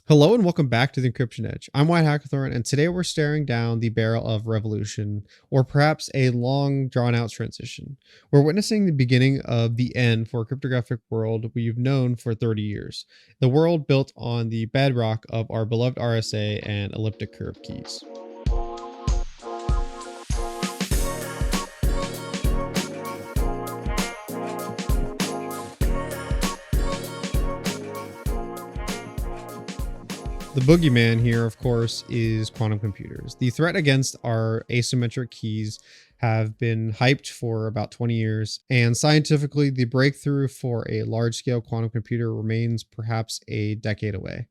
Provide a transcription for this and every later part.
Hello and welcome back to the Encryption Edge. I'm Wyatt Hackathorn, and today we're staring down the barrel of revolution, or perhaps a long, drawn-out transition. We're witnessing the beginning of the end for a cryptographic world we've known for 30 years, the world built on the bedrock of our beloved RSA and elliptic curve keys. The boogeyman here, of course, is quantum computers. The threat against our asymmetric keys have been hyped for about 20 years, and scientifically, the breakthrough for a large-scale quantum computer remains perhaps a decade away.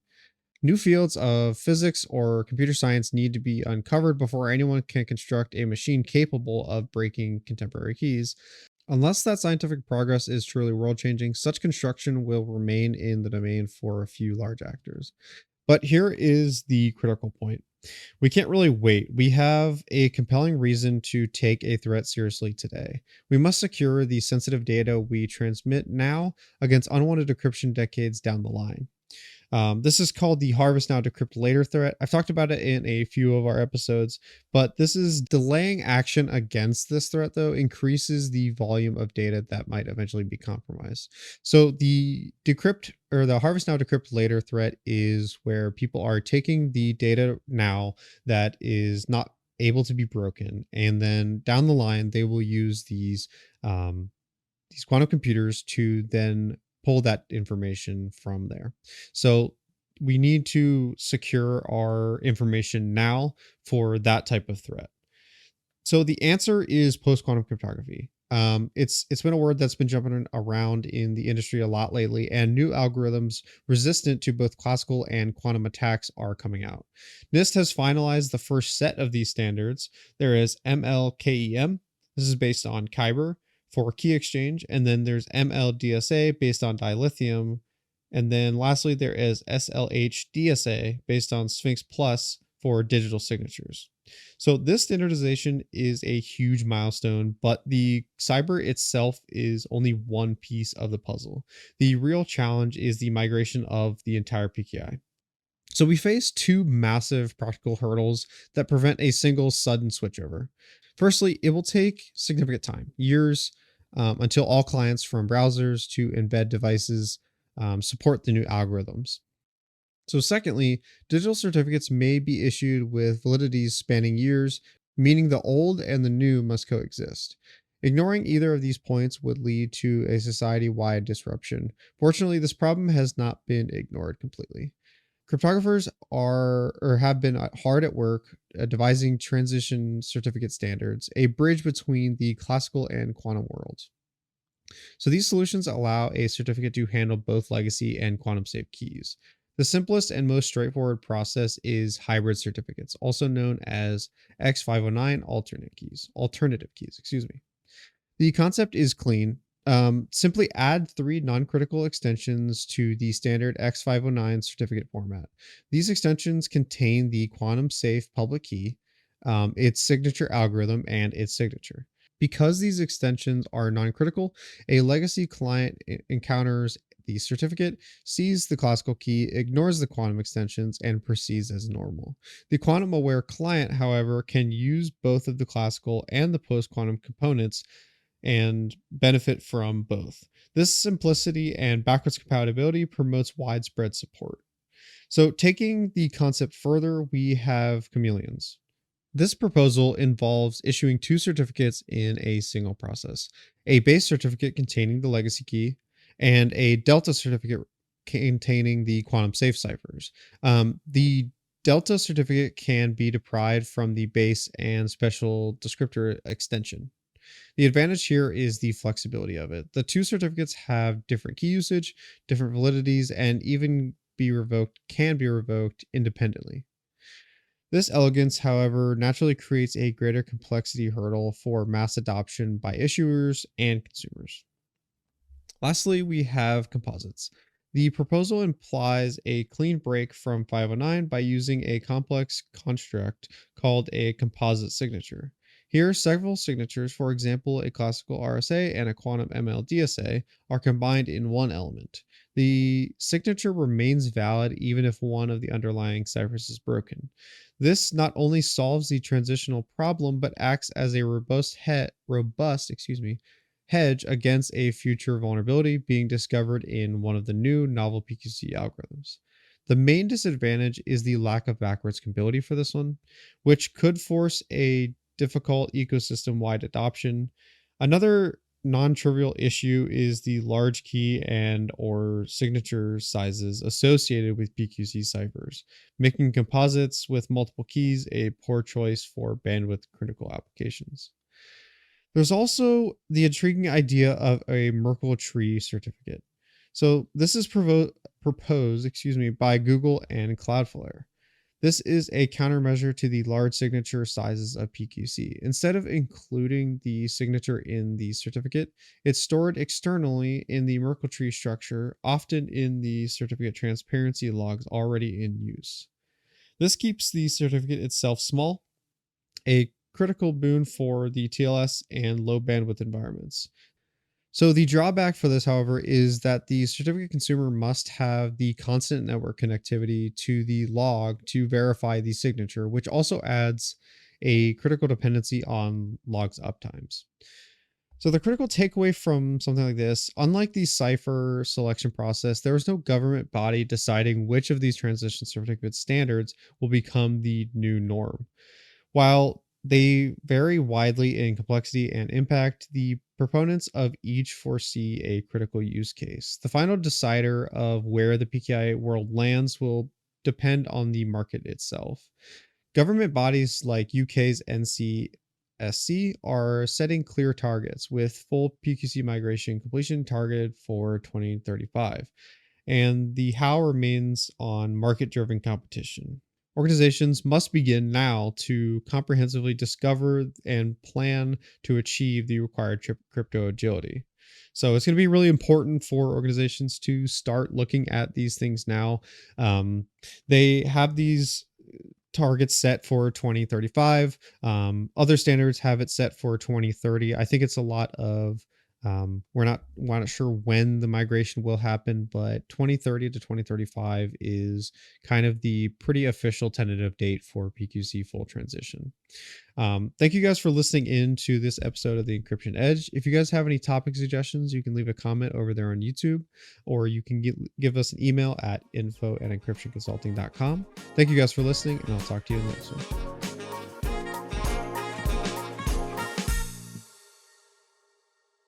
New fields of physics or computer science need to be uncovered before anyone can construct a machine capable of breaking contemporary keys. Unless that scientific progress is truly world changing, such construction will remain in the domain for a few large actors. But here is the critical point. We can't really wait. We have a compelling reason to take a threat seriously today. We must secure the sensitive data we transmit now against unwanted decryption decades down the line. This is called the harvest now, decrypt later threat. I've talked about it in a few of our episodes, but this is delaying action against this threat, though, increases the volume of data that might eventually be compromised. So the decrypt or the harvest now, decrypt later threat is where people are taking the data now that is not able to be broken, and then down the line they will use these quantum computers to then pull that information from there. So we need to secure our information now for that type of threat. So the answer is post-quantum cryptography. It's been a word that's been jumping around in the industry a lot lately, and new algorithms resistant to both classical and quantum attacks are coming out. NIST has finalized the first set of these standards. There is MLKEM. This is based on Kyber for key exchange, and then there's MLDSA based on dilithium, and then lastly there is SLHDSA based on Sphinx Plus for digital signatures. So this standardization is a huge milestone, but the cyber itself is only one piece of the puzzle. The real challenge is the migration of the entire PKI. So we face two massive practical hurdles that prevent a single sudden switchover. Firstly, it will take significant time, years, until all clients from browsers to embed devices support the new algorithms. So secondly, digital certificates may be issued with validities spanning years, meaning the old and the new must coexist. Ignoring either of these points would lead to a society-wide disruption. Fortunately, this problem has not been ignored completely. Cryptographers are or have been hard at work devising transition certificate standards, a bridge between the classical and quantum worlds. So these solutions allow a certificate to handle both legacy and quantum safe keys. The simplest and most straightforward process is hybrid certificates, also known as X509 alternative keys, excuse me. The concept is clean. Simply add three non-critical extensions to the standard X509 certificate format. These extensions contain the quantum safe public key, its signature algorithm, and its signature. Because these extensions are non-critical, a legacy client encounters the certificate, sees the classical key, ignores the quantum extensions, and proceeds as normal. The quantum aware client, however, can use both of the classical and the post-quantum components and benefit from both. This simplicity and backwards compatibility promotes widespread support. So taking the concept further, we have chameleons. This proposal involves issuing two certificates in a single process, a base certificate containing the legacy key and a delta certificate containing the quantum safe ciphers. The delta certificate can be deprived from the base and special descriptor extension. The advantage here is the flexibility of it. The two certificates have different key usage, different validities, and can be revoked independently. This elegance, however, naturally creates a greater complexity hurdle for mass adoption by issuers and consumers. Lastly, we have composites. The proposal implies a clean break from 509 by using a complex construct called a composite signature. Here, several signatures, for example, a classical RSA and a quantum MLDSA, are combined in one element. the signature remains valid even if one of the underlying ciphers is broken. This not only solves the transitional problem, but acts as a robust hedge against a future vulnerability being discovered in one of the new novel PQC algorithms. The main disadvantage is the lack of backwards compatibility for this one, which could force a difficult ecosystem wide adoption. Another non-trivial issue is the large key and or signature sizes associated with PQC ciphers, making composites with multiple keys a poor choice for bandwidth critical applications. There's also the intriguing idea of a Merkle tree certificate. So this is proposed, by Google and Cloudflare. This is a countermeasure to the large signature sizes of PQC. Instead of including the signature in the certificate, it's stored externally in the Merkle tree structure, often in the certificate transparency logs already in use. This keeps the certificate itself small, a critical boon for the TLS and low bandwidth environments. So the drawback for this, however, is that the certificate consumer must have the constant network connectivity to the log to verify the signature, which also adds a critical dependency on logs uptimes. So the critical takeaway from something like this, unlike the cipher selection process, there is no government body deciding which of these transition certificate standards will become the new norm. While they vary widely in complexity and impact, the proponents of each foresee a critical use case. The final decider of where the PKI world lands will depend on the market itself. Government bodies like UK's NCSC are setting clear targets with full PQC migration completion targeted for 2035, and the how remains on market-driven competition. Organizations must begin now to comprehensively discover and plan to achieve the required crypto agility. So it's going to be really important for organizations to start looking at these things now. They have these targets set for 2035. Other standards have it set for 2030. I think it's a lot of we're not sure when the migration will happen, but 2030 to 2035 is kind of the pretty official tentative date for PQC full transition. Thank you guys for listening in to this episode of the Encryption Edge. If you guys have any topic suggestions, you can leave a comment over there on YouTube, or you can give us an email at info@encryptionconsulting.com. Thank you guys for listening, and I'll talk to you in the next one.